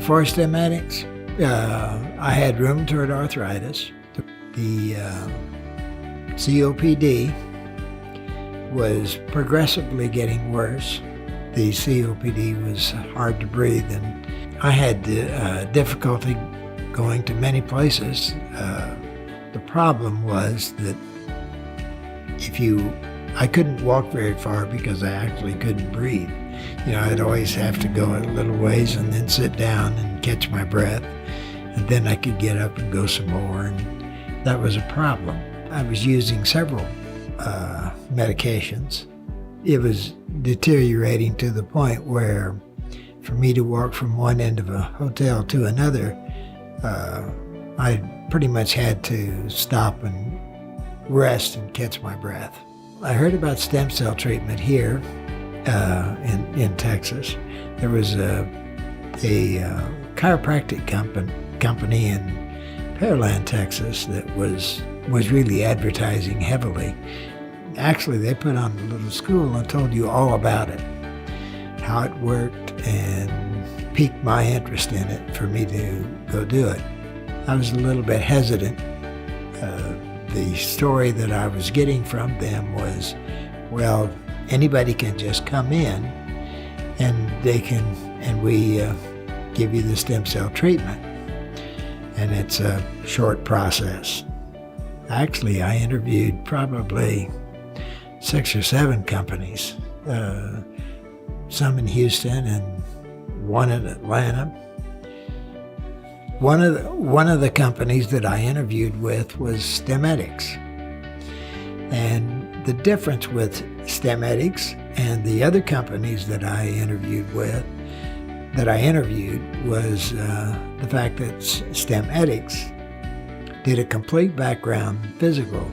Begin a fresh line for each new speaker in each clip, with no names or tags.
Before Stemedix, I had rheumatoid arthritis. The COPD was progressively getting worse. The COPD was hard to breathe, and I had difficulty going to many places. The problem was that I couldn't walk very far because I actually couldn't breathe. I'd always have to go a little ways and then sit down and catch my breath, and then I could get up and go some more, and that was a problem. I was using several medications. It was deteriorating to the point where for me to walk from one end of a hotel to another, I pretty much had to stop and rest and catch my breath. I heard about stem cell treatment here in Texas. There was a chiropractic company in Pearland, Texas that was really advertising heavily. Actually, they put on a little school and told you all about it, how it worked, and piqued my interest in it for me to go do it. I was a little bit hesitant. The story that I was getting from them was, well, anybody can just come in and we give you the stem cell treatment. And it's a short process. Actually, I interviewed probably 6 or 7 companies, some in Houston and one in Atlanta. One of the companies that I interviewed with was Stemedix. And the difference with Stemedix and the other companies that I interviewed was the fact that Stemedix did a complete background physical.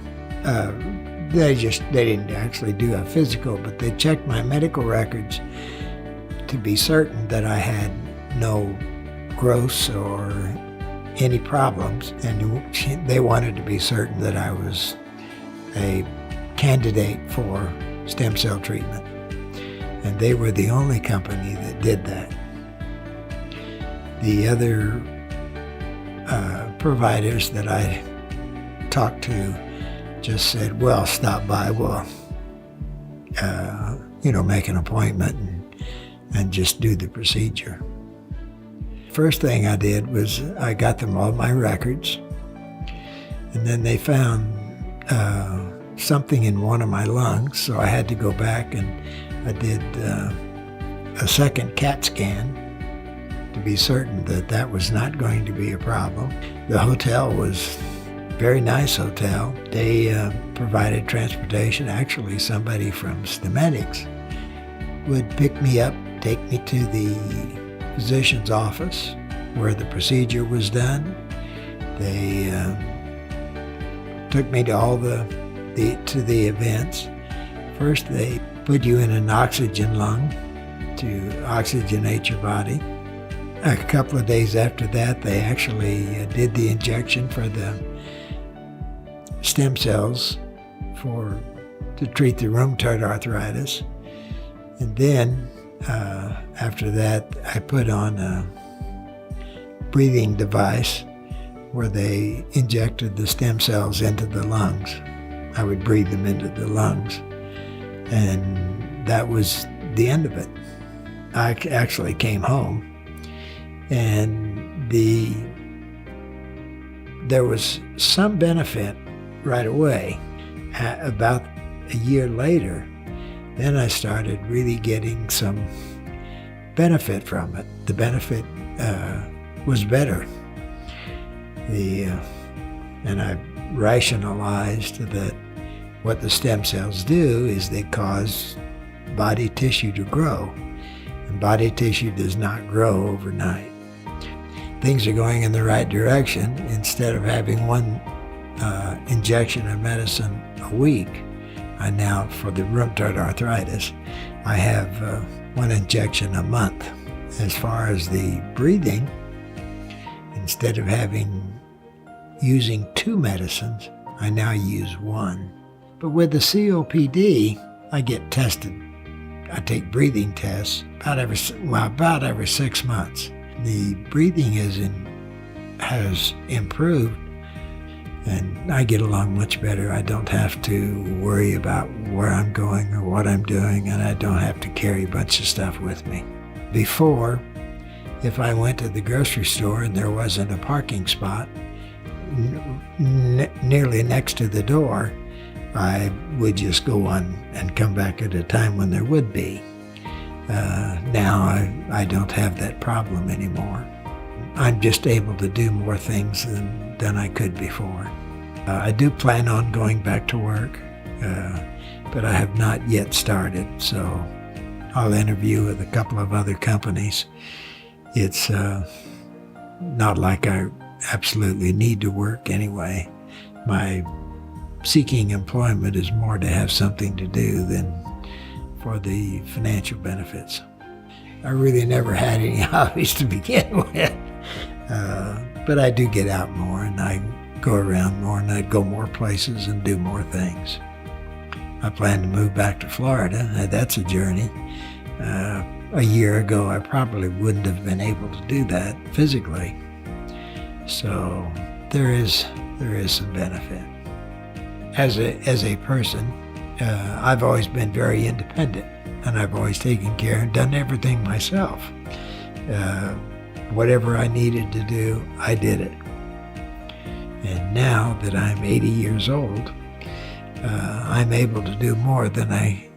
They didn't actually do a physical, but they checked my medical records to be certain that I had no growths or any problems, and they wanted to be certain that I was a candidate for stem cell treatment. And they were the only company that did that. The other providers that I talked to just said, well, stop by, we'll make an appointment and just do the procedure. First thing I did was I got them all my records, and then they found something in one of my lungs, so I had to go back and I did a second CAT scan to be certain that that was not going to be a problem. The hotel was a very nice hotel. They provided transportation. Actually, somebody from Stemedix would pick me up, take me to the physician's office where the procedure was done. They took me to all the events. First, they put you in an oxygen lung to oxygenate your body. A couple of days after that, they actually did the injection for the stem cells to treat the rheumatoid arthritis. And then after that, I put on a breathing device where they injected the stem cells into the lungs. I would breathe them into the lungs, and that was the end of it. I actually came home, and there was some benefit right away. About a year later, then I started really getting some benefit from it. The benefit was better. And I rationalized that what the stem cells do is they cause body tissue to grow. And body tissue does not grow overnight. Things are going in the right direction. Instead of having one injection of medicine a week, I now, for the rheumatoid arthritis, I have one injection a month. As far as the breathing, instead of using 2 medicines, I now use 1. But with the COPD, I get tested. I take breathing tests about every 6 months. The breathing has improved, and I get along much better. I don't have to worry about where I'm going or what I'm doing, and I don't have to carry a bunch of stuff with me. Before, if I went to the grocery store and there wasn't a parking spot nearly next to the door, I would just go on and come back at a time when there would be. Now I don't have that problem anymore. I'm just able to do more things than I could before. I do plan on going back to work, but I have not yet started, so I'll interview with a couple of other companies. It's not like I absolutely need to work anyway. My seeking employment is more to have something to do than for the financial benefits. I really never had any hobbies to begin with, but I do get out more, and I go around more, and I go more places and do more things. I plan to move back to Florida. That's a journey. A year ago, I probably wouldn't have been able to do that physically. So there is some benefit. As a person, I've always been very independent, and I've always taken care and done everything myself. Whatever I needed to do, I did it. And now that I'm 80 years old, I'm able to do more than I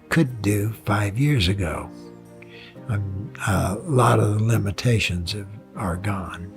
could do 5 years ago. A lot of the limitations are gone.